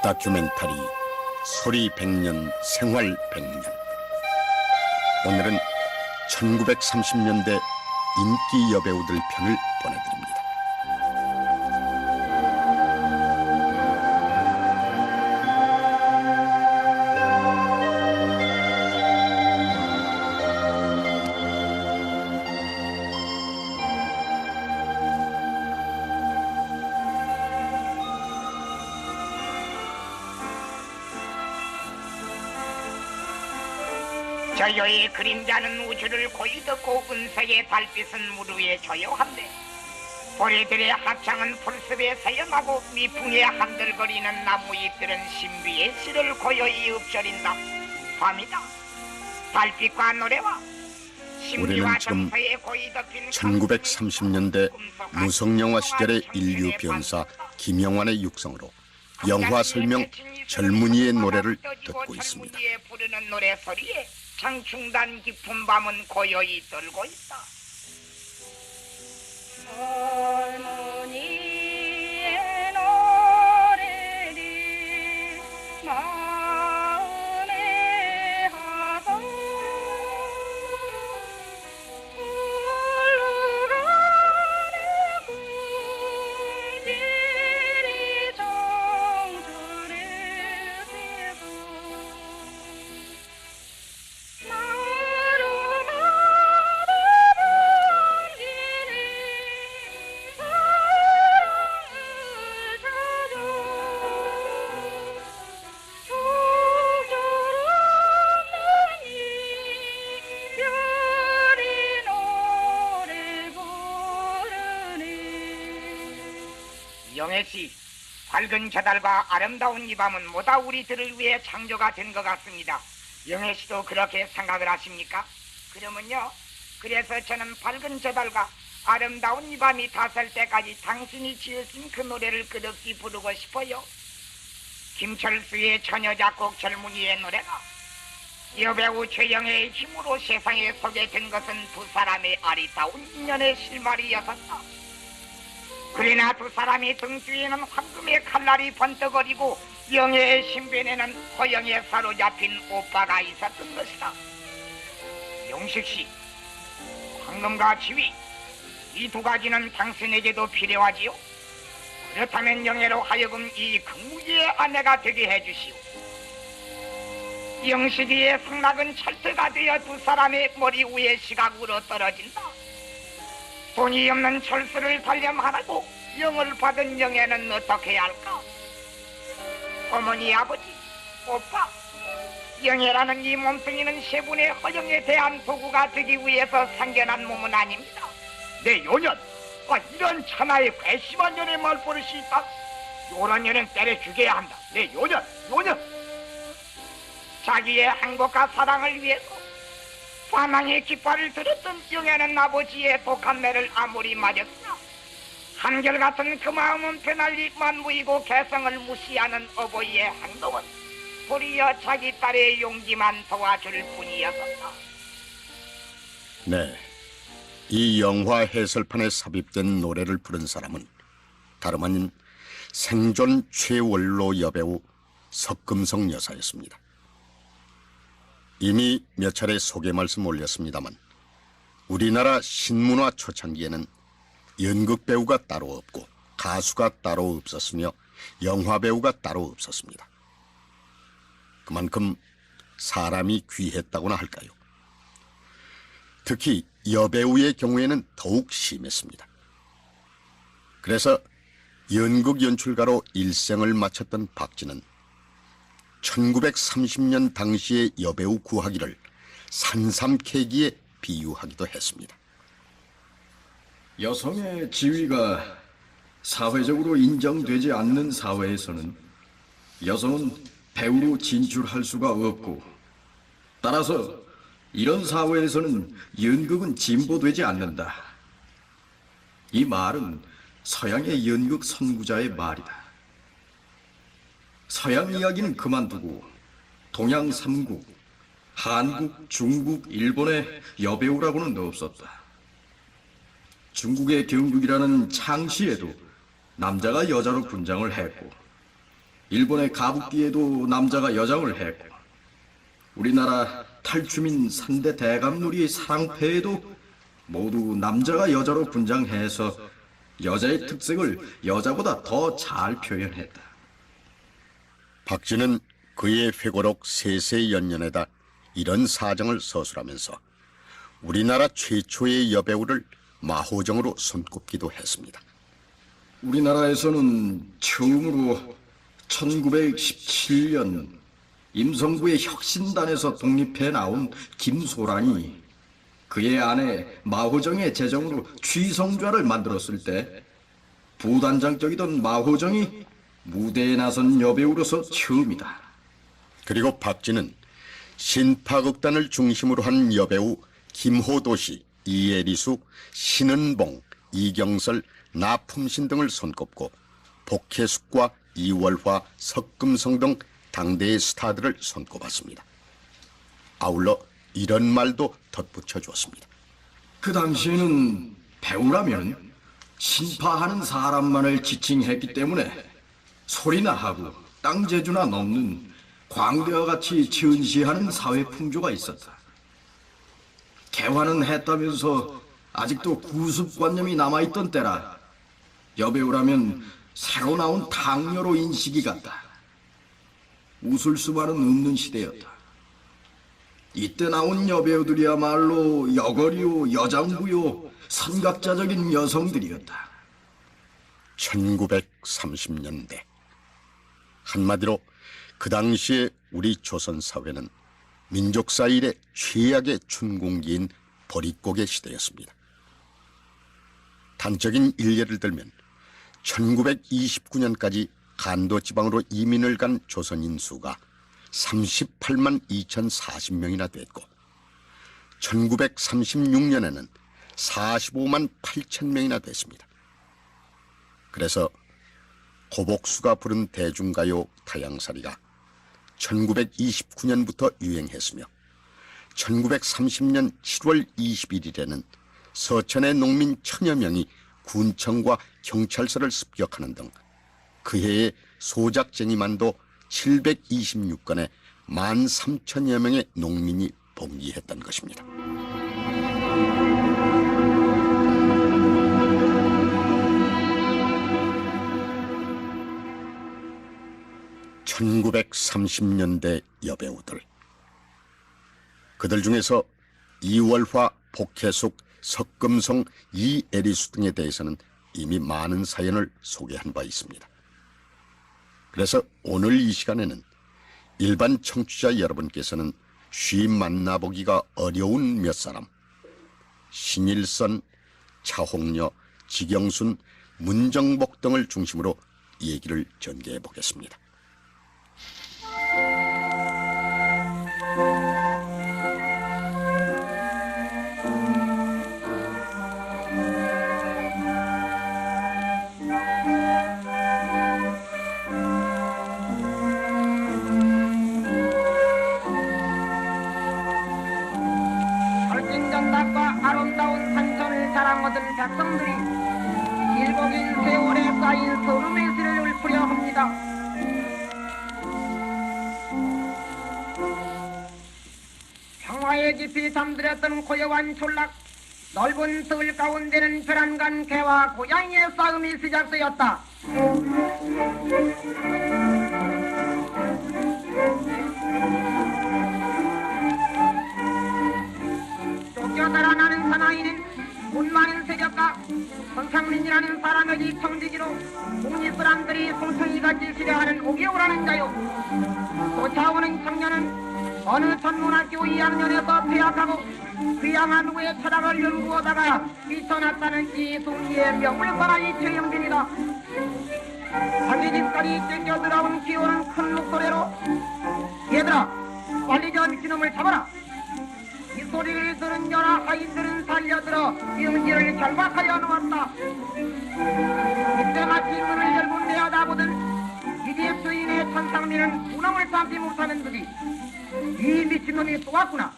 다큐멘터리 소리 100년 생활 100년. 오늘은 1930년대 인기 여배우들 편을 보내드립니다. 저요의 그림자는 우주를 고이 덮고 은색의 달빛은 물 위에 조요한데 보리들의 합창은 풀숲에 사용하고 미풍에 한들거리는 나무 잎들은 신비의 시를 고요히 읊조린다. 밤이다. 달빛과 노래와 우리는 지금 1930년대 무성영화 시절의 인류 변사 김영환의 육성으로 영화 설명 젊은이의 노래를 듣고 있습니다. 부르는 노래 소리에 창충단 깊은 밤은 고요히 떨고 있다. 젊은이의 노래를 마음에 하고 흘러가는 꿈들이 정처를 피고 영애씨, 밝은 저달과 아름다운 이 밤은 모두 우리들을 위해 창조가 된 것 같습니다. 영애씨도 그렇게 생각을 하십니까? 그러면요, 그래서 저는 밝은 저달과 아름다운 이 밤이 닿을 때까지 당신이 지으신 그 노래를 끝없이 부르고 싶어요. 김철수의 처녀작곡 젊은이의 노래가 여배우 최영애의 힘으로 세상에 소개된 것은 두 사람의 아리따운 인연의 실마리였었다. 그러나 두 사람이 등 뒤에는 황금의 칼날이 번뜩거리고 영애의 신변에는 허영에 사로잡힌 오빠가 있었던 것이다. 용식씨, 황금과 지위, 이 두 가지는 당신에게도 필요하지요? 그렇다면 영애로 하여금 이 극무지의 아내가 되게 해주시오. 영식이의 승낙은 철퇴가 되어 두 사람의 머리 위에 시각으로 떨어진다. 돈이 없는 철수를 단념하라고 영을 받은 영애는 어떻게 할까? 어머니, 아버지, 오빠, 영애라는 이 몸뚱이는 세 분의 허영에 대한 도구가 되기 위해서 생겨난 몸은 아닙니다. 내 요년, 이런 천하의 괘씸한 년의 말버릇이 있다. 요런 년은 때려 죽여야 한다. 내 요년. 자기의 행복과 사랑을 위해서 사망의 깃발을 들었던 영애는 아버지의 독한 매를 아무리 맞았으나 한결같은 그 마음은 변할리 만무이고 개성을 무시하는 어버이의 행동은 도리어 자기 딸의 용기만 도와줄 뿐이었었다. 네, 이 영화 해설판에 삽입된 노래를 부른 사람은 다름 아닌 생존 최원로 여배우 석금성 여사였습니다. 이미 몇 차례 소개 말씀 올렸습니다만 우리나라 신문화 초창기에는 연극 배우가 따로 없고 가수가 따로 없었으며 영화 배우가 따로 없었습니다. 그만큼 사람이 귀했다고나 할까요? 특히 여배우의 경우에는 더욱 심했습니다. 그래서 연극 연출가로 일생을 마쳤던 박진은 1930년 당시의 여배우 구하기를 산삼캐기에 비유하기도 했습니다. 여성의 지위가 사회적으로 인정되지 않는 사회에서는 여성은 배우로 진출할 수가 없고, 따라서 이런 사회에서는 연극은 진보되지 않는다. 이 말은 서양의 연극 선구자의 말이다. 서양 이야기는 그만두고 동양 3국, 한국, 중국, 일본의 여배우라고는 없었다. 중국의 경극이라는 창시에도 남자가 여자로 분장을 했고, 일본의 가부끼에도 남자가 여장을 했고, 우리나라 탈주민 산대 대감놀이 사랑패에도 모두 남자가 여자로 분장해서 여자의 특색을 여자보다 더 잘 표현했다. 박쥐는 그의 회고록 세세연년에다 이런 사정을 서술하면서 우리나라 최초의 여배우를 마호정으로 손꼽기도 했습니다. 우리나라에서는 처음으로 1917년 임성부의 혁신단에서 독립해 나온 김소란이 그의 아내 마호정의 재정으로 취성좌를 만들었을 때 부단장적이던 마호정이 무대에 나선 여배우로서 처음이다. 그리고 박쥐는 신파극단을 중심으로 한 여배우 김호도시, 이에리수, 신은봉, 이경설, 나품신 등을 손꼽고 복혜숙과 이월화, 석금성 등 당대의 스타들을 손꼽았습니다. 아울러 이런 말도 덧붙여 주었습니다. 그 당시에는 배우라면 신파하는 사람만을 지칭했기 때문에 소리나 하고 땅재주나 넘는 광대와 같이 전시하는 사회 풍조가 있었다. 개화는 했다면서 아직도 구습관념이 남아있던 때라 여배우라면 새로 나온 당녀로 인식이 갔다. 웃을 수만은 없는 시대였다. 이때 나온 여배우들이야말로 여거리요, 여장부요, 선각자적인 여성들이었다. 1930년대. 한마디로 그 당시에 우리 조선 사회는 민족사 일의 최악의 춘궁기인 보릿고개 시대였습니다. 단적인 일례를 들면 1929년까지 간도 지방으로 이민을 간 조선인 수가 38만 2,040명이나 됐고 1936년에는 45만 8천 명이나 됐습니다. 그래서 고복수가 부른 대중가요 타양살이가 1929년부터 유행했으며 1930년 7월 21일에는 서천의 농민 천여 명이 군청과 경찰서를 습격하는 등 그 해의 소작쟁이만도 726건에 13,000여 명의 농민이 봉기했던 것입니다. (1930년대) 여배우들, 그들 중에서 이월화, 복혜숙, 석금성, 이에리수 등에 대해서는 이미 많은 사연을 소개한 바 있습니다. 그래서 오늘 이 시간에는 일반 청취자 여러분께서는 쉬 만나보기가 어려운 몇 사람, 신일선, 차홍여, 지경순, 문정복 등을 중심으로 얘기를 전개해 보겠습니다. 전진전답과 아름다운 산천을 자랑 얻은 백성들이 길고긴 세월에 쌓인 서름의 시를 읊으려 합니다. 평화에 깊이 잠들었던 고요한 촌락, 넓은 들 가운데는 별안간 개와 고양이의 싸움이 시작되었다. 쫓겨달아나는 사나이는 문 많은 세력과 선상민이라는 사람의 청지기로 국립사람들이 송청이같이 시려하는 오기오라는 자요. 쫓아오는 청년은 어느 전문학교 2학년에서 퇴학하고 귀양한 후에 철학을 연구하다가 미쳐났다는 이순기의 명물사나이 최영빈이다. 자기 집까지 땡겨들어온 기오는 큰 목소리로 얘들아, 빨리 저 미친놈을 잡아라. 이 소리를 들은 여라 하인들은 달려들어 영지를 결박하여 놓았다. 이때 마치 문을 열고 내어다보던 이집 주인의 천상민은 구멍을 참지 못하는 듯이 이 미친놈이 또 왔구나.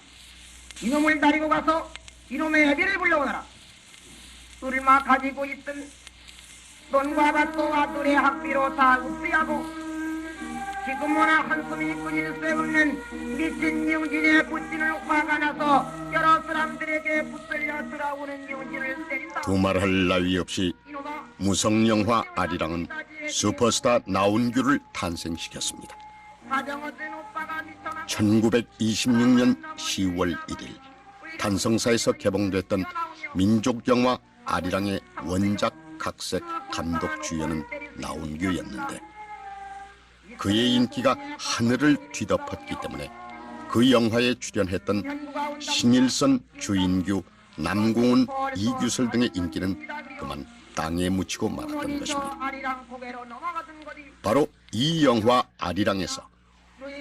이놈을 데리고 가서 이놈의 애비를 불러오너라. 술마 가지고 있던 돈과 밭도 아들의 학비로 다 흡수하고 지금보나 한숨이 끊일 새 없는 미친 영진의 붙지는 화가 나서 여러 사람들에게 붙들려 들어오는 영진을 때린다. 두말할 나위 없이 이놈아, 무성영화 아리랑은 슈퍼스타 나운규를 탄생시켰습니다. 가정어된 오빠가 미쳐나 1926년 10월 1일 단성사에서 개봉됐던 민족영화 아리랑의 원작 각색 감독 주연은 나운규였는데 그의 인기가 하늘을 뒤덮었기 때문에 그 영화에 출연했던 신일선, 주인규, 남궁은, 이규설 등의 인기는 그만 땅에 묻히고 말았던 것입니다. 아리랑 고개로 넘어가던 거리. 바로 이 영화 아리랑에서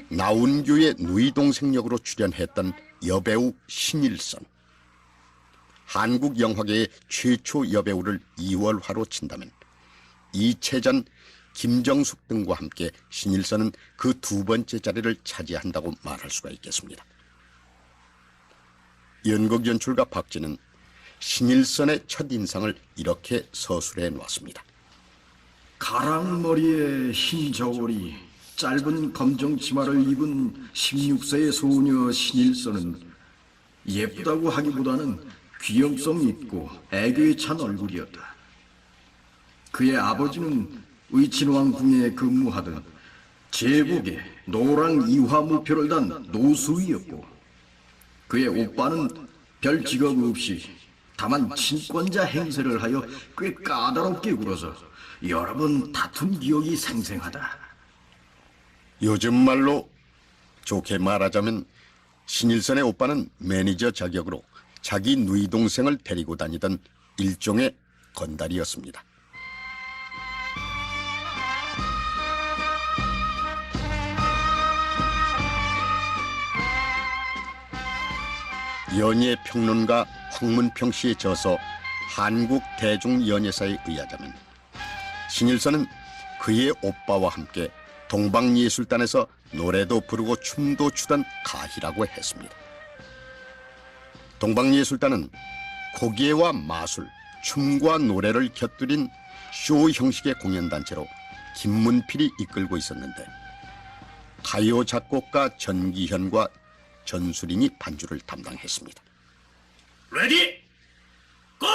나운규의 누이 동생 역으로 출연했던 여배우 신일선. 한국 영화계의 최초 여배우를 이월화로 친다면 이채전, 김정숙 등과 함께 신일선은 그 두 번째 자리를 차지한다고 말할 수가 있겠습니다. 연극 연출가 박진은 신일선의 첫인상을 이렇게 서술해 놓았습니다. 가랑머리에 흰 저고리, 짧은 검정 치마를 입은 16세의 소녀 신일선은 예쁘다고 하기보다는 귀염성 있고 애교에 찬 얼굴이었다. 그의 아버지는 의친왕 궁에 근무하던 제복에 노랑 이화무표를 단 노수이었고 그의 오빠는 별 직업 없이 다만 친권자 행세를 하여 꽤 까다롭게 굴어서 여러 번 다툰 기억이 생생하다. 요즘 말로 좋게 말하자면 신일선의 오빠는 매니저 자격으로 자기 누이 동생을 데리고 다니던 일종의 건달이었습니다. 연예 평론가 황문평 씨의 저서 한국 대중연예사에 의하자면 신일선은 그의 오빠와 함께 동방예술단에서 노래도 부르고 춤도 추던 가희라고 했습니다. 동방예술단은 고개와 마술, 춤과 노래를 곁들인 쇼 형식의 공연단체로 김문필이 이끌고 있었는데 가요 작곡가 전기현과 전수린이 반주를 담당했습니다. 레디 고!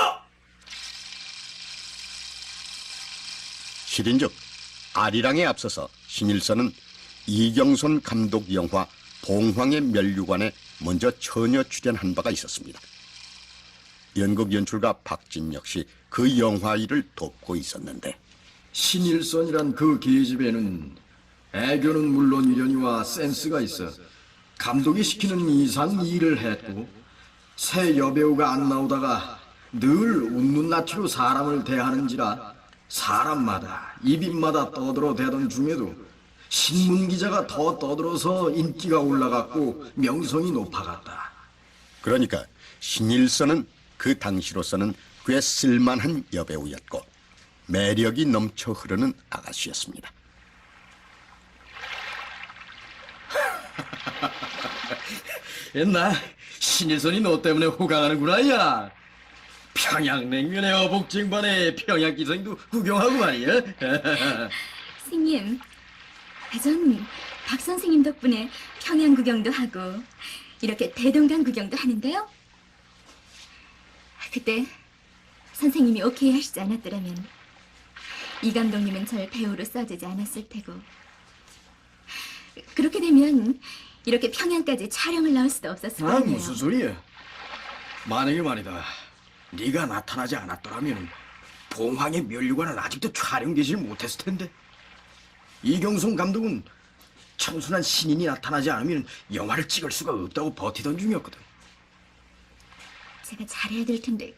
실인즉 아리랑에 앞서서 신일선은 이경손 감독 영화 봉황의 면류관에 먼저 처녀 출연한 바가 있었습니다. 연극 연출가 박진 역시 그 영화 일을 돕고 있었는데 신일선이란 그 계집애는 애교는 물론이려니와 센스가 있어 감독이 시키는 이상 일을 했고 새 여배우가 안 나오다가 늘 웃는 낯으로 사람을 대하는지라 사람마다 입입마다 떠들어대던 중에도 신문기자가 더 떠들어서 인기가 올라갔고 명성이 높아갔다. 그러니까 신일선은 그 당시로서는 꽤 쓸만한 여배우였고 매력이 넘쳐 흐르는 아가씨였습니다. 옛날 신일선이 너 때문에 호강하는구나 야. 평양냉면에 어복쟁반에 평양기생도 구경하고 말이야. 스님, 전 박 선생님 덕분에 평양 구경도 하고 이렇게 대동강 구경도 하는데요. 그때 선생님이 오케이 하시지 않았더라면 이 감독님은 절 배우로 써주지 않았을 테고 그렇게 되면 이렇게 평양까지 촬영을 나올 수도 없었을 아, 거예요. 무슨 소리야. 만약에 말이다 네가 나타나지 않았더라면 봉황의 면류관은 아직도 촬영되질 못했을 텐데. 이경송 감독은 청순한 신인이 나타나지 않으면 영화를 찍을 수가 없다고 버티던 중이었거든. 제가 잘해야 될 텐데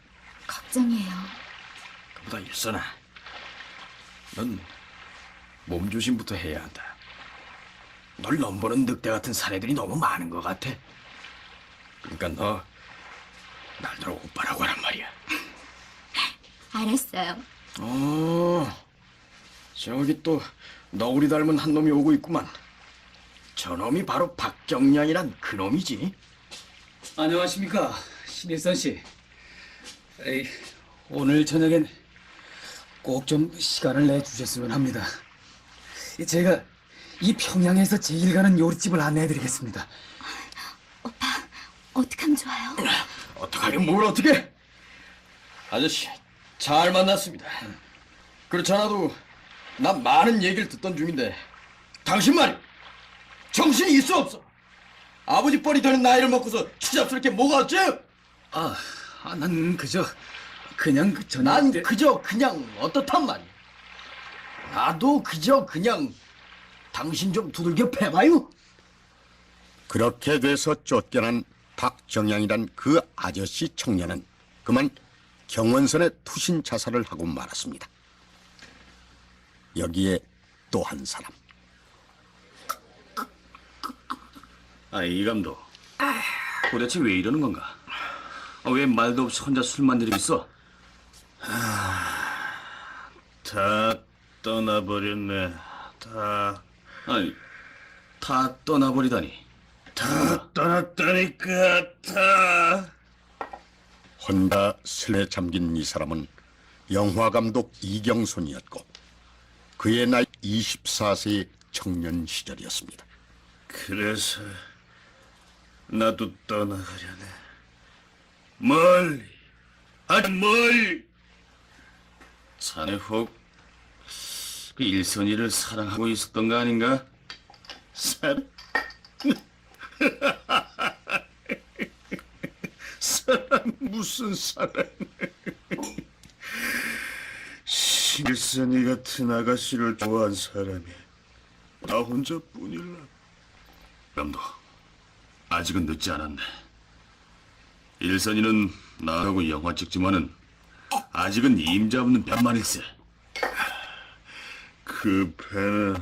걱정이에요. 그보다 일선아, 넌 몸조심부터 해야 한다. 널 넘보는 늑대 같은 사내들이 너무 많은 것 같아. 그러니까 너 날더러 오빠라고 하란 말이야. 알았어요. 저기 또 너구리 닮은 한 놈이 오고 있구만. 저놈이 바로 박정량이란 그놈이지. 안녕하십니까, 신일선 씨. 에이, 오늘 저녁엔 꼭 좀 시간을 내주셨으면 합니다. 제가 이 평양에서 제일 가는 요리집을 안내해드리겠습니다. 오빠, 어떻게 하면 좋아요? 어떡하긴 뭘 어떻게? 아저씨, 잘 만났습니다. 그렇지 않아도 난 많은 얘기를 듣던 중인데 당신 말이 정신이 있어 없어? 아버지 뻘이 되는 나이를 먹고서 추잡스럽게 게 뭐가 어째? 난 그저 그냥 난 그저 그냥 어떻단 말이야. 나도 그저 그냥 당신 좀 두들겨 패봐요. 그렇게 돼서 쫓겨난 박정양이란 그 아저씨 청년은 그만 경원선에 투신 자살을 하고 말았습니다. 여기에 또 한 사람. 이 감독. 도대체 왜 이러는 건가? 왜 말도 없이 혼자 술만 들이고 있어? 다 떠나버렸네. 다 떠나버리다니. 다 떠났다니까, 다. 혼자 슬에 잠긴 이 사람은 영화감독 이경손이었고 그의 나이 24세의 청년 시절이었습니다. 그래서 나도 떠나가려네. 멀리, 아주 멀리. 자네 혹 그 일선이를 사랑하고 있었던 거 아닌가? 사랑? 사랑 무슨 사랑? 일선이 같은 아가씨를 좋아한 사람이 나 혼자뿐일라. 감독, 아직은 늦지 않았네. 일선이는 나하고 영화 찍지만은 아직은 임자 없는 뱃만일세. 그 배는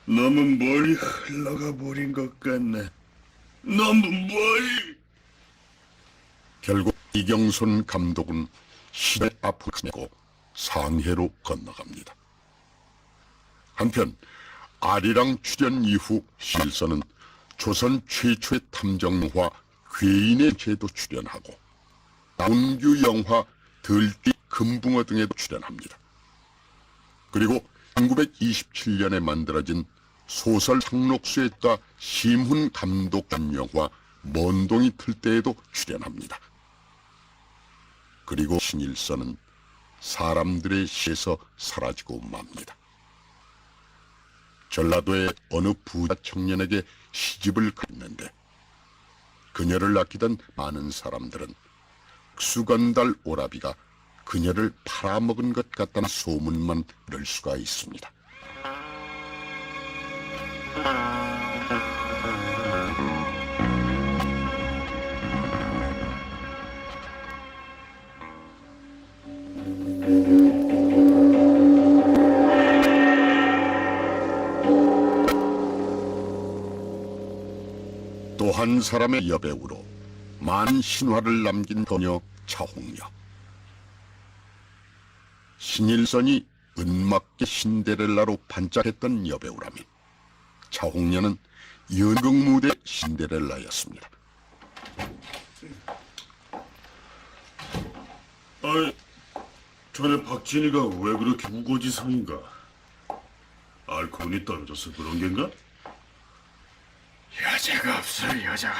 너무 멀리 흘러가 버린 것 같네. 너무 멀리. 결국 이경손 감독은 시대 앞을 내고 상해로 건너갑니다. 한편 아리랑 출연 이후 신일선은 조선 최초의 탐정영화 괴인의 죄도 출연하고 나운규 영화 들띠 금붕어 등에도 출연합니다. 그리고 1927년에 만들어진 소설 상록수의가 심훈 감독 영화 먼동이 틀 때에도 출연합니다. 그리고 신일선은 사람들의 시에서 사라지고 맙니다. 전라도의 어느 부자 청년에게 시집을 갔는데 그녀를 아끼던 많은 사람들은 수건달 오라비가 그녀를 팔아먹은 것 같다는 소문만 들을 수가 있습니다. 또 한 사람의 여배우로 많은 신화를 남긴 소녀 차홍여. 신일선이 은막계 신데렐라로 반짝했던 여배우라면 차홍여는 연극 무대 신데렐라였습니다. 자네 박진이가 왜 그렇게 우거지성인가? 알코올이 떨어져서 그런 겐가? 여자가 없어요, 여자가.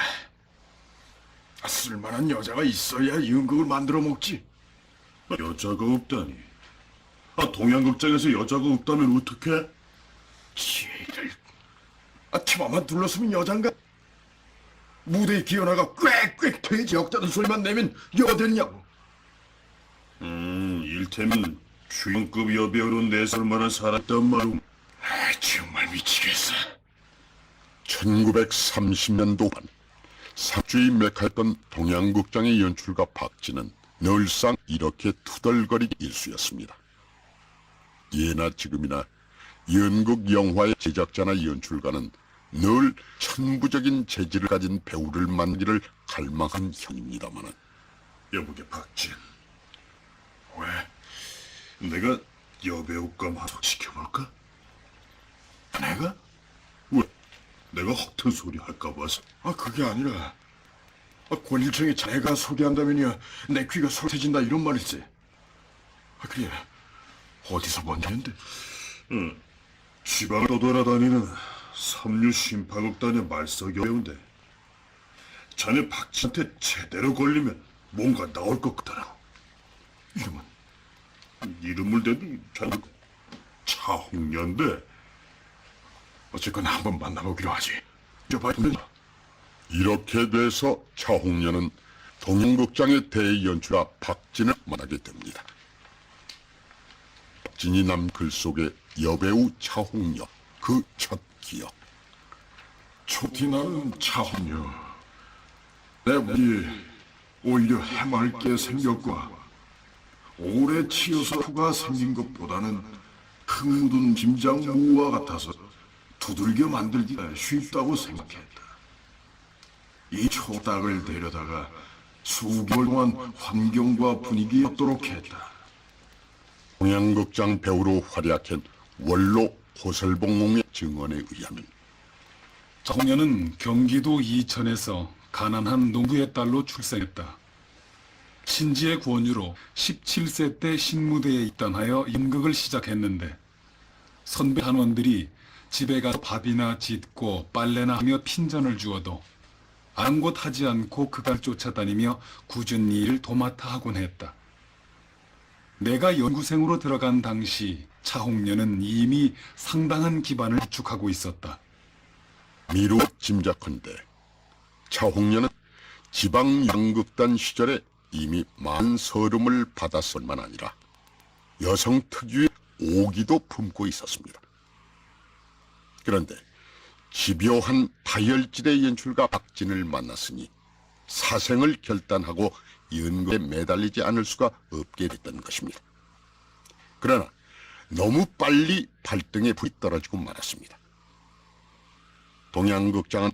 쓸만한 여자가 있어야 연극을 만들어 먹지. 여자가 없다니. 동양극장에서 여자가 없다면 어떡해? 지혜를. 티마만 둘러쓰면 여잔가? 무대에 기어나가 꽥꽥 돼지 역다는 소리만 내면 여대냐고. 일테면 주연급 여배우로 내설 만한 사람단 말은. 정말 미치겠어. 1930년도 반 상주의 메카였던 동양극장의 연출가 박진은 늘상 이렇게 투덜거리기 일쑤였습니다. 예나 지금이나 연극 영화의 제작자나 연출가는 늘 천부적인 재질을 가진 배우를 만들기를 갈망한 형입니다마는 여보게 박진, 왜 내가 여배우감 하소시켜볼까? 내가? 왜? 내가 허튼 소리 할까 봐서. 그게 아니라 권일청이 자네가 소개한다면야 내 귀가 솔해진다 이런 말이지. 그래, 어디서 먼저 했는데? 지방을 떠돌아다니는 섬유 심파극단의 말석이 배운데 자네 박씨한테 제대로 걸리면 뭔가 나올 것 같더라. 이름을 대도 잘 차홍년데 어쨌거나 한번 만나보기로 하지. 이렇게 돼서 차홍련은 동양극장의 대연출가 박진을 만나게 됩니다. 박진이 남 글 속에 여배우 차홍여 그 첫 기억. 초티나는 차홍여. 내 몸이 오히려 해맑게 생겼고 오래 치여서 후가 생긴 것보다는 흙 묻은 김장 무와 같아서 두들겨 만들기가 쉽다고 생각했다. 이 초딱을 데려다가 수개월 동안 환경과 분위기에 없도록 했다. 동양극장 배우로 활약한 원로 호설봉공의 증언에 의하면 차홍련은 경기도 이천에서 가난한 농부의 딸로 출생했다. 신지의 권유로 17세 때 신무대에 입단하여 연극을 시작했는데 선배 단원들이 집에 가서 밥이나 짓고 빨래나 하며 핀잔을 주어도 아랑곳하지 않고 그갈 쫓아다니며 꾸준히 일을 도맡아 하곤 했다. 내가 연구생으로 들어간 당시 차홍련은 이미 상당한 기반을 구축하고 있었다. 미루어 짐작컨대 차홍련은 지방 양극단 시절에 이미 많은 서름을 받았을 뿐만 아니라 여성 특유의 오기도 품고 있었습니다. 그런데 집요한 다혈질의 연출가 박진을 만났으니 사생을 결단하고 연극에 매달리지 않을 수가 없게 됐던 것입니다. 그러나 너무 빨리 발등에 불이 떨어지고 말았습니다. 동양극장은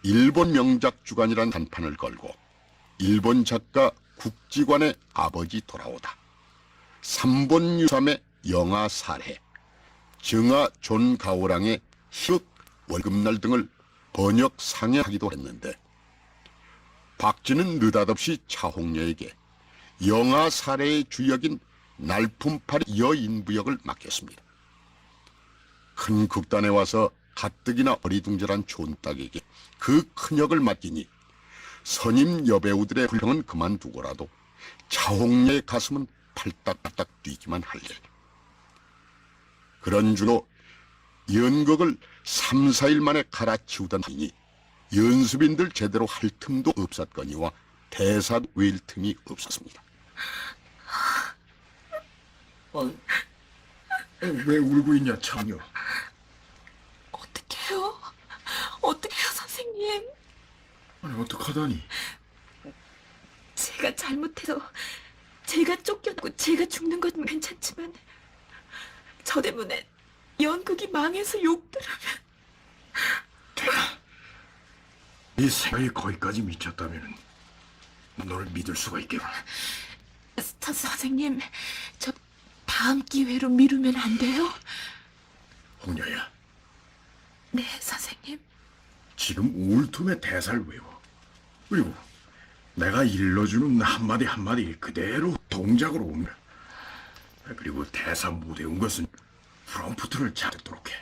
일본 명작 주간이란 단판을 걸고 일본 작가 국지관의 아버지 돌아오다, 3본 유삼의 영화 살해, 정아 존 가오랑의 희극 월급날 등을 번역 상영하기도 했는데 박진은 느닷없이 차홍여에게 영화 살해의 주역인 날품팔이 여인부역을 맡겼습니다. 큰 극단에 와서 가뜩이나 어리둥절한 촌딱에게 그 큰 역을 맡기니 선임 여배우들의 불평은 그만두고라도 차홍여의 가슴은 팔딱팔딱 뛰기만 할 일. 그런 줄로 연극을 3, 4일 만에 갈아치우던 하니 연습인들 제대로 할 틈도 없었거니와 대사도 외일 틈이 없었습니다. 왜 울고 있냐, 차홍여? 어떡해요? 어떡해요, 선생님? 아니, 어떡하다니? 제가 잘못해서 제가 쫓겨나고 제가 죽는 건 괜찮지만 저 때문에 연극이 망해서 욕 들으면 이 생각이 거기까지 미쳤다면 너를 믿을 수가 있겠나? 선생님, 저 다음 기회로 미루면 안 돼요? 홍여야, 네, 선생님. 지금 울 틈에 대사를 외워. 그리고 내가 일러주는 한마디 한마디 그대로 동작으로 옮겨. 그리고 대사 못 외운 것은 프롬프트를 잘 듣도록 해.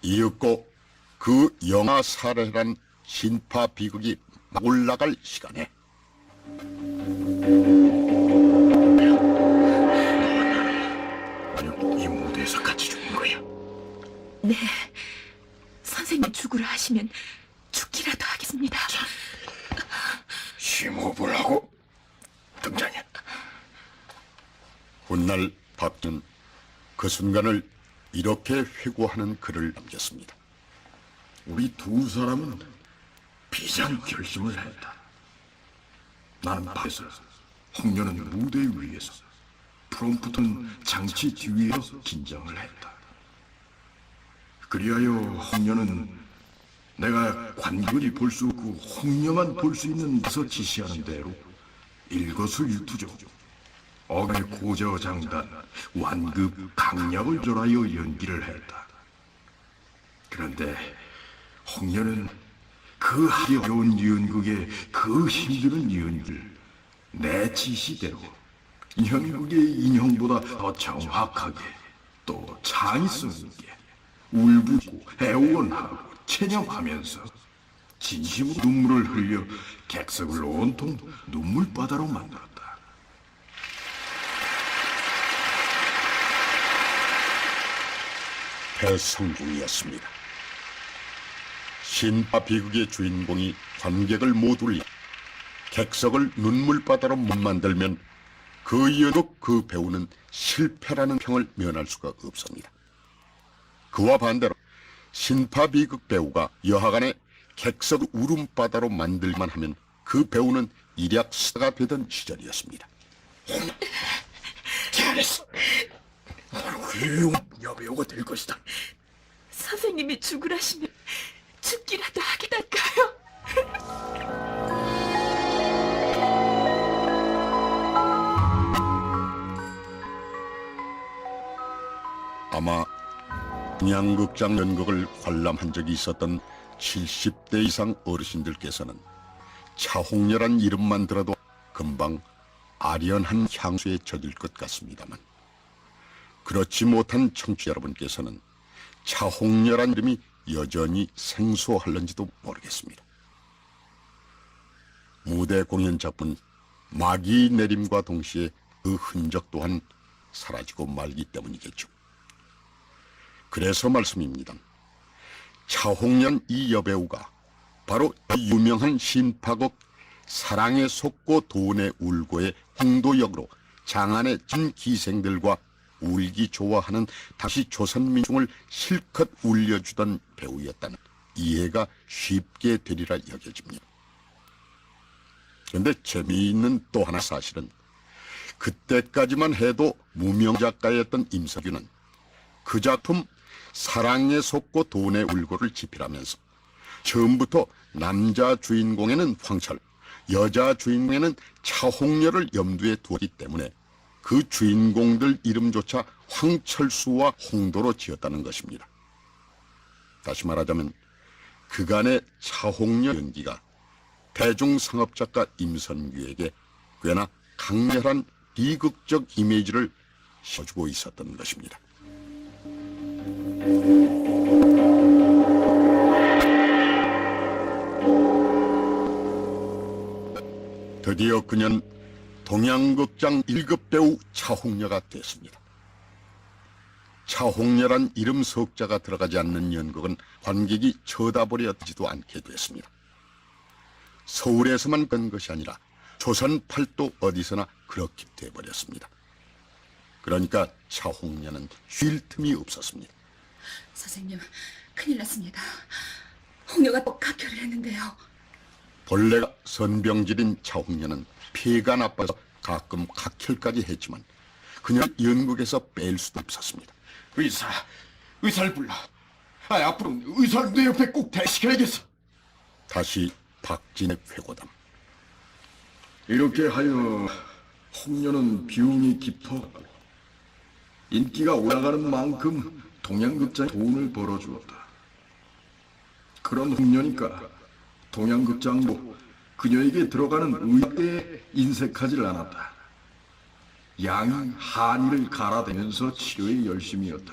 이윽고 그 영화 살해란 신파 비극이 막 올라갈 시간에 만약 이 무대에서 같이 죽는 거야. 네, 선생님 죽으라 하시면 죽기라도 하겠습니다. 심호흡을 하고 등장해. 훗날 박진 그 순간을 이렇게 회고하는 글을 남겼습니다. 우리 두 사람은 비장 결심을 했다. 나는 밖에서, 홍련은 무대 위에서, 프롬프트는 장치 뒤에서 긴장을 했다. 그리하여 홍련은 내가 관객이 볼 수 없고 홍련만 볼 수 있는 데서 지시하는 대로 일거수일투족 억의 고저장단, 완급, 강약을 조라여 연기를 했다. 그런데 홍련은 그 하기 어려운 연극의 그 힘드는 연기를 내 지시대로 연극의 인형보다 더 정확하게, 또 창이 쓰는 게 울부짖고 애원하고 체념하면서 진심으로 눈물을 흘려 객석을 온통 눈물바다로 만들었다. 대성공이었습니다. 신파 비극의 주인공이 관객을 못 울려 객석을 눈물바다로 못 만들면 그 연극 그 배우는 실패라는 평을 면할 수가 없습니다. 그와 반대로 신파 비극 배우가 여하간에 객석 울음바다로 만들만 하면 그 배우는 일약 스타가 되던 시절이었습니다. 잘했어. 바로 훌륭한 여배우가 될 것이다. 선생님이 죽으라시면 죽기라도 하겠다까요? 아마 동양극장 연극을 관람한 적이 있었던 70대 이상 어르신들께서는 차홍렬한 이름만 들어도 금방 아련한 향수에 젖을 것 같습니다만, 그렇지 못한 청취자 여러분께서는 차홍렬한 이름이 여전히 생소할런지도 모르겠습니다. 무대 공연 작품 막이 내림과 동시에 그 흔적 또한 사라지고 말기 때문이겠죠. 그래서 말씀입니다. 차홍렬 이 여배우가 바로 유명한 신파곡 사랑에 속고 돈에 울고의 홍도 역으로 장안의 진 기생들과 울기 좋아하는 당시 조선민중을 실컷 울려주던 배우였다는 이해가 쉽게 되리라 여겨집니다. 그런데 재미있는 또 하나 사실은 그때까지만 해도 무명작가였던 임석규는 그 작품 사랑에 속고 돈에 울고를 집필하면서 처음부터 남자 주인공에는 황철, 여자 주인공에는 차홍렬을 염두에 두었기 때문에 그 주인공들 이름조차 황철수와 홍도로 지었다는 것입니다. 다시 말하자면 그간의 차홍렬 연기가 대중상업작가 임선규에게 꽤나 강렬한 비극적 이미지를 씌워주고 있었던 것입니다. 드디어 그녀는 동양극장 1급 배우 차홍렬가 됐습니다. 차홍렬한 이름 석자가 들어가지 않는 연극은 관객이 쳐다보려 하지도 않게 됐습니다. 서울에서만 그런 것이 아니라 조선 팔도 어디서나 그렇게 돼버렸습니다. 그러니까 차홍렬은 쉴 틈이 없었습니다. 선생님, 큰일 났습니다. 홍여가 또 각혈을 했는데요. 본래가 선병질인 차홍렬은 폐가 나빠서 가끔 각혈까지 했지만 그녀를 연극에서 뺄 수도 없었습니다. 의사를 불러. 앞으로는 의사를 내 옆에 꼭 대시켜야겠어. 다시 박진의 회고담. 이렇게 하여 홍련은 비용이 깊어 인기가 올라가는 만큼 동양극장에 돈을 벌어주었다. 그런 홍련이니까 동양극장도 그녀에게 들어가는 의대에 인색하지를 않았다. 양이 한의를 갈아대면서 치료에 열심이었다.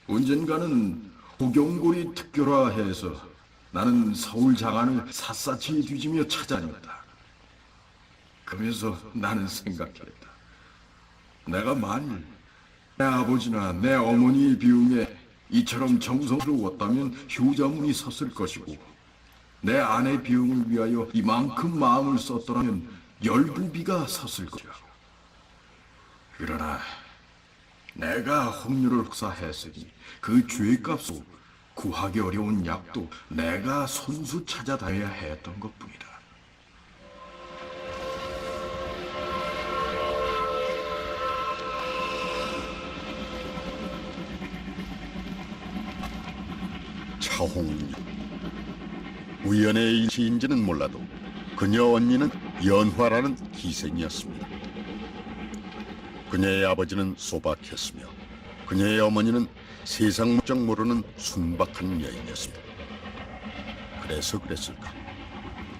언젠가는 호경골이 특별화해서 나는 서울 장안을 샅샅이 뒤지며 찾아다녔다. 그러면서 나는 생각했다. 내가 만일 내 아버지나 내 어머니의 비용에 이처럼 정성스러웠다면 효자문이 섰을 것이고 내 아내 비용을 위하여 이만큼 마음을 썼더라면 열부비가 섰을 것이야. 그러나 내가 홍유를 혹사했으니 그 죄값으로 구하기 어려운 약도 내가 손수 찾아다녀야 했던 것뿐이다. 차홍렬. 우연의 일치인지는 몰라도 그녀 언니는 연화라는 기생이었습니다. 그녀의 아버지는 소박했으며 그녀의 어머니는 세상 물정 모르는 순박한 여인이었습니다. 그래서 그랬을까?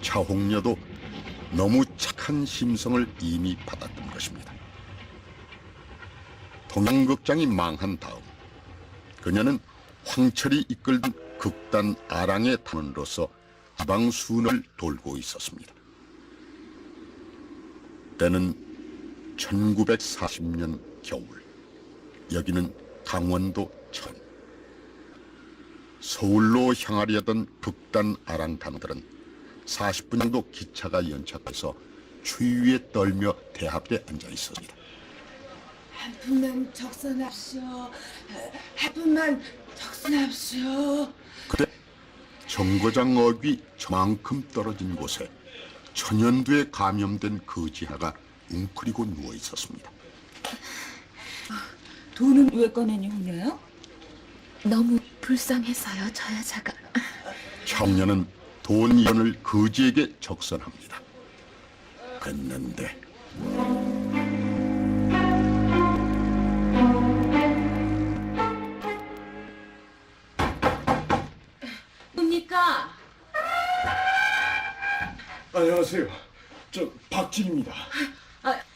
차홍렬도 너무 착한 심성을 이미 받았던 것입니다. 동양극장이 망한 다음 그녀는 황철이 이끌던 극단 아랑의 단원으로서 지방 순을 돌고 있었습니다. 때는 1940년 겨울, 여기는 강원도 천. 서울로 향하려던 극단 아랑 단원들은 40분 정도 기차가 연착해서 추위에 떨며 대합에 앉아 있었습니다. 한 푼만 적선합시오. 한 푼만 적선합시오. 그때 정거장 어귀 저만큼 떨어진 곳에 천연두에 감염된 거지하가 웅크리고 누워 있었습니다. 돈은 왜 꺼내니 오냐요? 너무 불쌍해서요, 저 여자가. 청년은 돈 2원을 거지에게 적선합니다. 그랬는데 뭡니까? 안녕하세요. 저 박진입니다.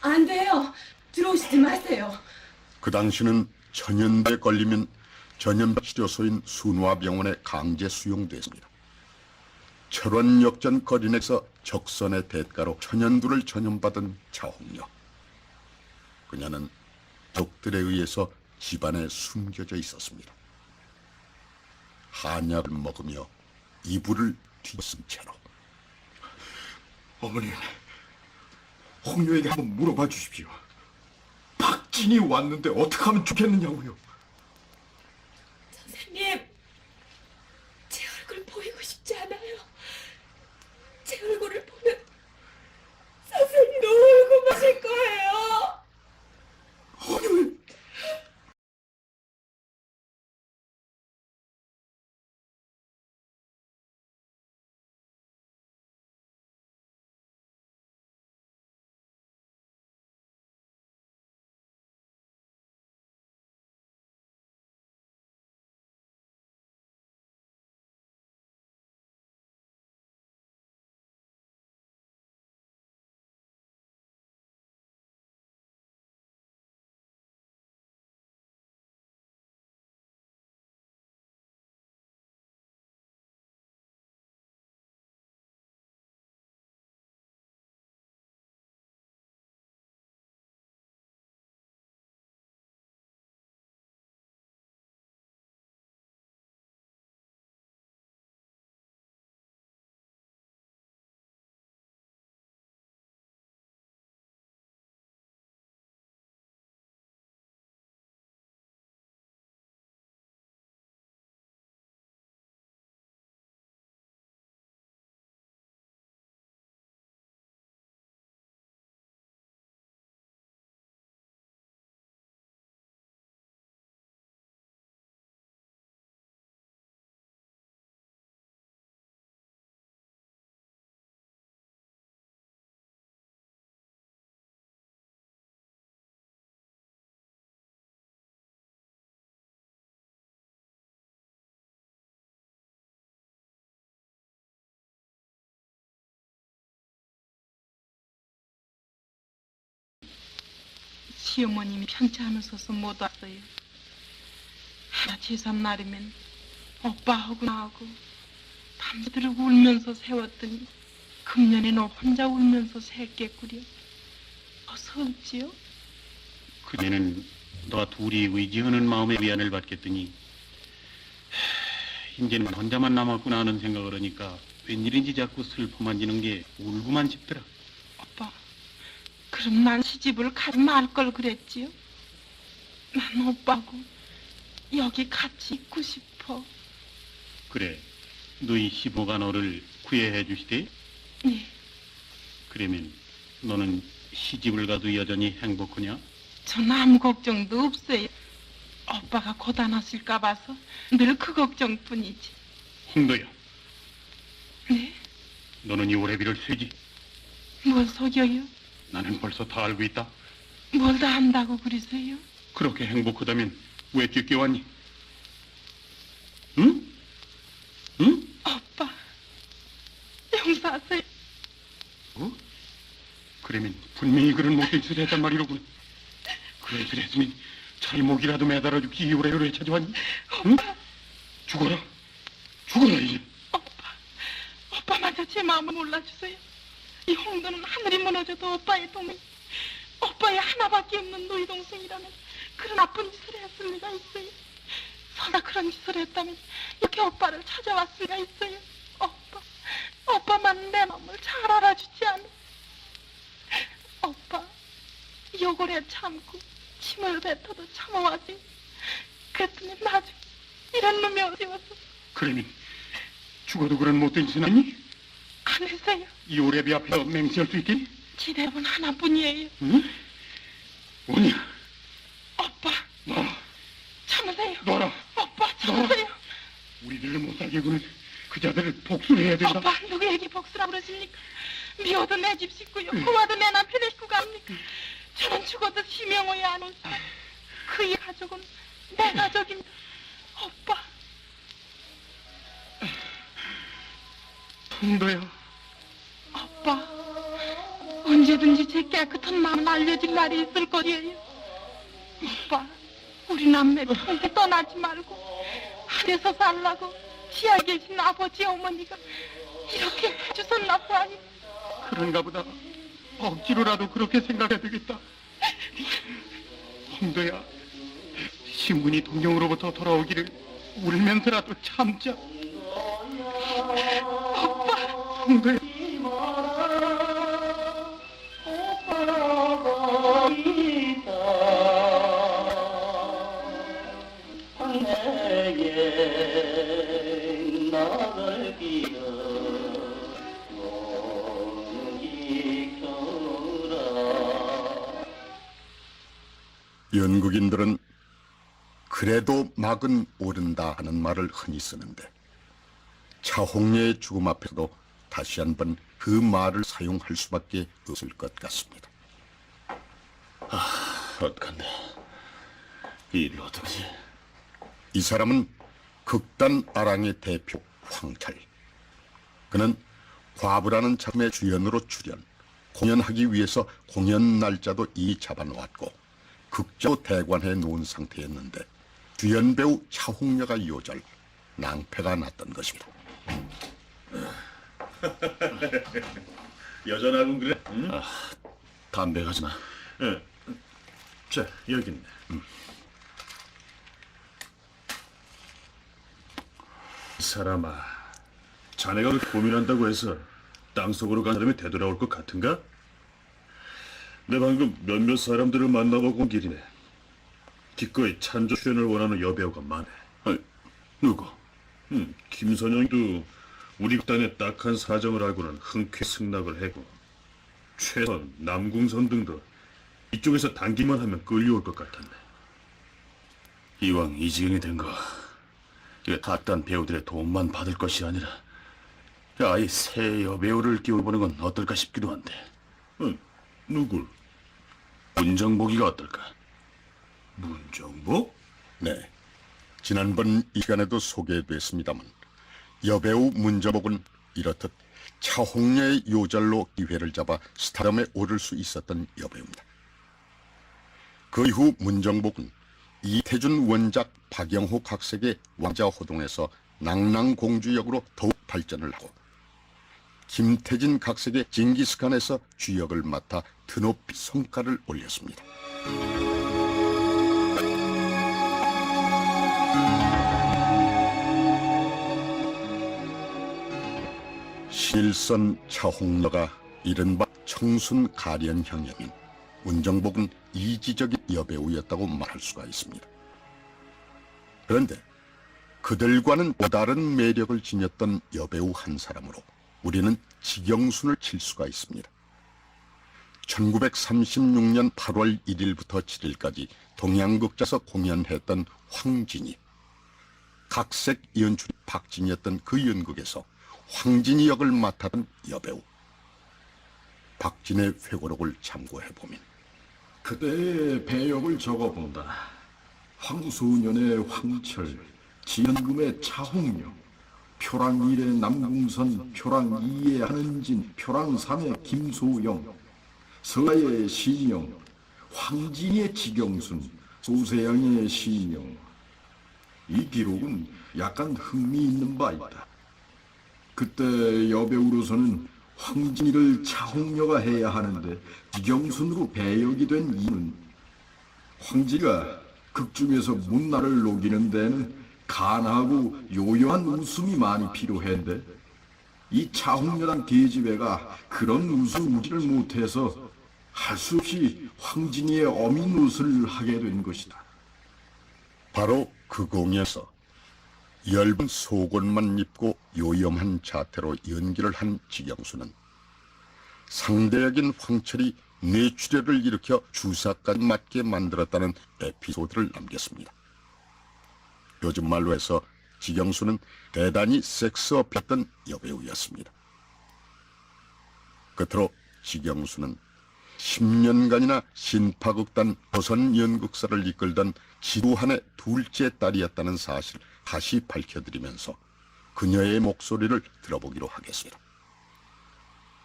안 돼요. 들어오시지 마세요. 그 당시는 천연두에 걸리면 전염 치료소인 순화병원에 강제 수용됐습니다. 철원역전 거린에서 적선의 대가로 천연두를 전염받은 차홍녀. 그녀는 적들에 의해서 집안에 숨겨져 있었습니다. 한약을 먹으며 이불을 뒤쓴 채로. 어머니, 홍녀에게 한번 물어봐 주십시오. 박진이 왔는데 어떻게 하면 좋겠느냐고요. 선생님, 제 얼굴 보이고 싶지 않아요. 제 얼굴을 보면 선생님도 울고 마실 거예요. 어머니, 시어머님이 편치 않으셔서 못 왔어요. 하나 제3날이면 오빠하고 나하고 밤새도록 울면서 세웠더니 금년에 너 혼자 울면서 샜겠구려. 어서 울지요? 그대는 너와 둘이 의지하는 마음에 위안을 받겠더니 이제는 혼자만 남았구나 하는 생각을 하니까 웬일인지 자꾸 슬퍼만 지는 게 울고만 싶더라. 오빠, 그럼 난 시집을 가지 말 걸 그랬지요? 난 오빠하고 여기 같이 있고 싶어. 그래, 너희 시부가 너를 구애해 주시대? 네. 그러면 너는 시집을 가도 여전히 행복하냐? 전 아무 걱정도 없어요. 오빠가 고단하실까 봐서 늘 그 걱정뿐이지. 홍도야, 네? 너는 이 오래비를 세지? 뭘 속여요? 나는 벌써 다 알고 있다. 뭘 다 안다고 그러세요? 그렇게 행복하다면 왜 쫓겨왔니? 응? 응? 오빠, 용서하세요. 어? 그러면 분명히 그런 못된 짓을 했단 말이로군. 그래, 그랬으면 잘목이라도 매달아주기 이오래를 찾아왔니? 응? 죽어라. 죽어라 이제. 오빠마저 제 마음을 몰라주세요. 이 홍도는 하늘이 무너져도 오빠의 동생, 오빠의 하나밖에 없는 너희 동생이라면 그런 나쁜 짓을 했을 리가 있어요. 설마 그런 짓을 했다면 이렇게 오빠를 찾아왔을 리가 있어요. 오빠만 내 마음을 잘 알아주지 않아. 오빠, 요고래 참고 침을 뱉어도 참아왔어요. 그랬더니 나중에 이런 놈이 어디 와서. 그러니 죽어도 그런 못된 짓은 아니? 안 했어요. 이 오래비 앞에서 맹세할 수 있겠니? 제 대답은 하나뿐이에요. 응? 뭐냐? 오빠, 참으세요. 놔라. 오빠, 참으세요. 우리들을 못 살게 구는 그 자들을 복수를 해야 된다. 오빠, 누구에게 복수라고 그러십니까? 미워도 내 집 식구요, 고와도 내 남편의 식구가 합니까? 저는 죽어도 희명호에 안 올 사람. 그의 가족은 내 가족입니다. 오빠. 홍도야. 오빠, 언제든지 제 깨끗한 마음은 알려질 날이 있을 거예요. 오빠, 우리 남매를 혼자 떠나지 말고 하늘에서 살라고 지하에 계신 아버지 어머니가 이렇게 해주셨나 봐요. 그런가 보다. 억지로라도 그렇게 생각해야 되겠다. 홍도야, 신분이 동경으로부터 돌아오기를 울면서라도 참자. 오빠. 홍도야. 연극인들은 그래도 막은 오른다 하는 말을 흔히 쓰는데 차홍례의 죽음 앞에서도 다시 한번 그 말을 사용할 수밖에 없을 것 같습니다. 어떡한데. 이 일을 어떡하지? 이 사람은 극단 아랑의 대표 황철. 그는 과부라는 작품의 주연으로 출연, 공연하기 위해서 공연 날짜도 이미 잡아놓았고 극자로 대관해 놓은 상태였는데 주연 배우 차홍려가 요절 낭패가 났던 것입니다. 여전하군 그래? 응? 담배 가지나. 자, 여기 있네. 사람아, 자네가 그렇게 고민한다고 해서 땅속으로 간 사람이 되돌아올 것 같은가? 내 방금 몇몇 사람들을 만나보고 온 길이네. 기꺼이 찬조 출연을 원하는 여배우가 많네. 누구? 김선영도 우리 극단의 딱한 사정을 알고는 흔쾌히 승낙을 하고, 최선, 남궁선 등도 이쪽에서 단기만 하면 끌려올 것 같았네. 이왕 이 지경이 된 거, 이거 탑단 배우들의 도움만 받을 것이 아니라 아예 새 여배우를 끼워보는 건 어떨까 싶기도 한데. 누굴? 문정복이가 어떨까? 문정복? 네, 지난번 이 시간에도 소개됐습니다만 여배우 문정복은 이렇듯 차홍려의 요절로 기회를 잡아 스타덤에 오를 수 있었던 여배우입니다. 그 이후 문정복은 이태준 원작 박영호 각색의 왕자호동에서 낭랑공주 역으로 더욱 발전을 하고 김태진 각색의 징기스칸에서 주역을 맡아 드높이 성과를 올렸습니다. 신일선 차홍려가 이른바 청순 가련형이면 문정복은 이지적인 여배우였다고 말할 수가 있습니다. 그런데 그들과는 또 다른 매력을 지녔던 여배우 한 사람으로 우리는 지경순을 칠 수가 있습니다. 1936년 8월 1일부터 7일까지 동양극장에서 공연했던 황진이, 각색 연출이 박진이었던 그 연극에서 황진이 역을 맡았던 여배우. 박진의 회고록을 참고해보면 그때의 배역을 적어본다. 황소년의 황철, 지연금의 차홍려, 표랑 1의 남궁선, 표랑 2의 한은진, 표랑 3의 김소영, 서가의 신영, 황진이의 지경순, 소세양의 시명. 이 기록은 약간 흥미있는 바 있다. 그때 여배우로서는 황진이를 차홍녀가 해야 하는데 이경순으로 배역이 된 이유는 황진이가 극중에서 문나를 녹이는 데는 간하고 요요한 웃음이 많이 필요했는데 이 차홍녀란 계집애가 그런 웃음을 못해서 할 수 없이 황진이의 어민 옷을 하게 된 것이다. 바로 그 공에서 엷은 속옷만 입고 요염한 자태로 연기를 한 지경수는 상대역인 황철이 뇌출혈을 일으켜 주사까지 맞게 만들었다는 에피소드를 남겼습니다. 요즘 말로 해서 지경수는 대단히 섹스업했던 여배우였습니다. 끝으로 지경수는 10년간이나 신파극단 조선 연극사를 이끌던 지루한의 둘째 딸이었다는 사실을 다시 밝혀드리면서 그녀의 목소리를 들어보기로 하겠습니다.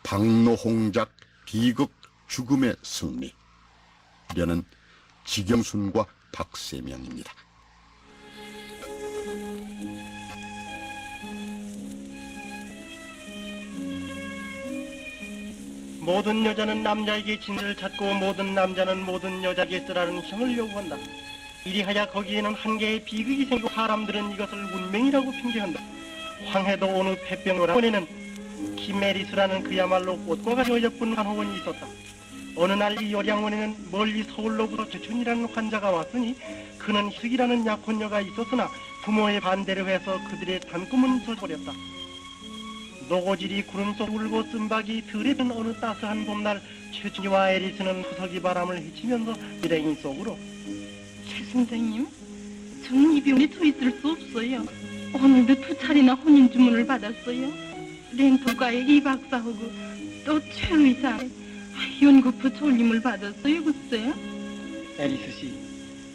박노홍작 비극 죽음의 승리. 이려는 지경순과 박세명입니다. 모든 여자는 남자에게 진실을 찾고 모든 남자는 모든 여자에게 쓰라는 형을 요구한다. 이리하여 거기에는 한 개의 비극이 생기고 사람들은 이것을 운명이라고 핑계한다. 황해도 어느 폐병원에는 김메리스라는 그야말로 꽃과 같이 예쁜 간호원이 있었다. 어느 날 이 요량원에는 멀리 서울로부터 최춘이라는 환자가 왔으니 그는 희숙이라는 약혼녀가 있었으나 부모의 반대를 해서 그들의 단꿈은 설버렸다. 노고질이 구름 속 울고 쓴박이 들에든 어느 따스한 봄날 최춘이와 에리스는 후석이 바람을 헤치면서 일행이 속으로 최 선생님, 저는 이 병원에 더 있을 수 없어요. 오늘도 2차례나 혼인 주문을 받았어요. 렌토가의 이 박사하고 또 최 의사 연구부 졸림을 받았어요. 글쎄. 에리스 씨,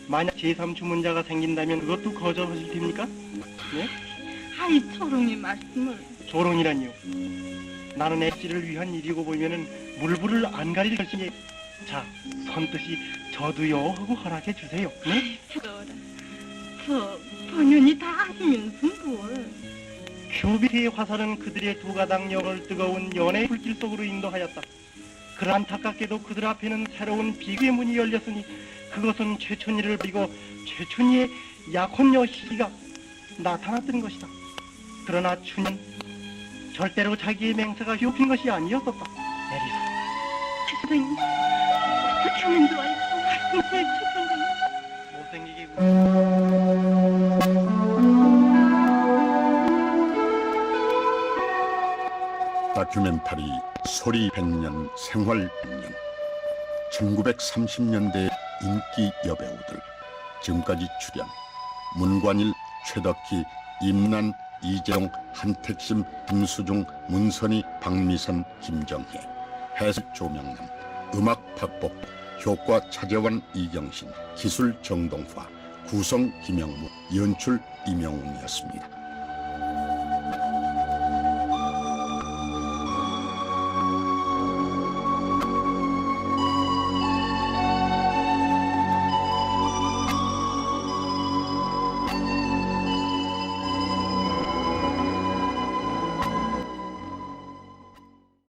만약 제3주문자가 생긴다면 그것도 거절하실 테입니까? 네? 아이 초롱의 말씀을. 조롱이란요. 나는 애씨를 위한 일이고 보면은 물불을 안 가릴 결심이. 자, 선뜻이 저도요 하고 허락해 주세요. 네? 저 당연히 다 아시면서 뭘. 큐비의 화살은 그들의 두 가닥 영을 뜨거운 연애의 불길 속으로 인도하였다. 그러나 안타깝게도 그들 앞에는 새로운 비극의 문이 열렸으니 그것은 최춘희를 버리고 최춘희의 약혼녀 희가 나타났던 것이다. 그러나 춘희는 절대로 자기의 맹세가 휘업힌 것이 아니었었다. 에리스. 선생님, 어떻게 하면 좋아요? 말씀하세요, 못생기게 다큐멘터리 소리 100년 생활 100년 1930년대 인기 여배우들 지금까지 출연 문관일, 최덕희, 임난, 이재용, 한택심, 김수중, 문선희, 박미선, 김정혜 해석 조명남, 음악 박복, 효과 차재원, 이경신, 기술 정동화, 구성 김영무, 연출 임영웅이었습니다.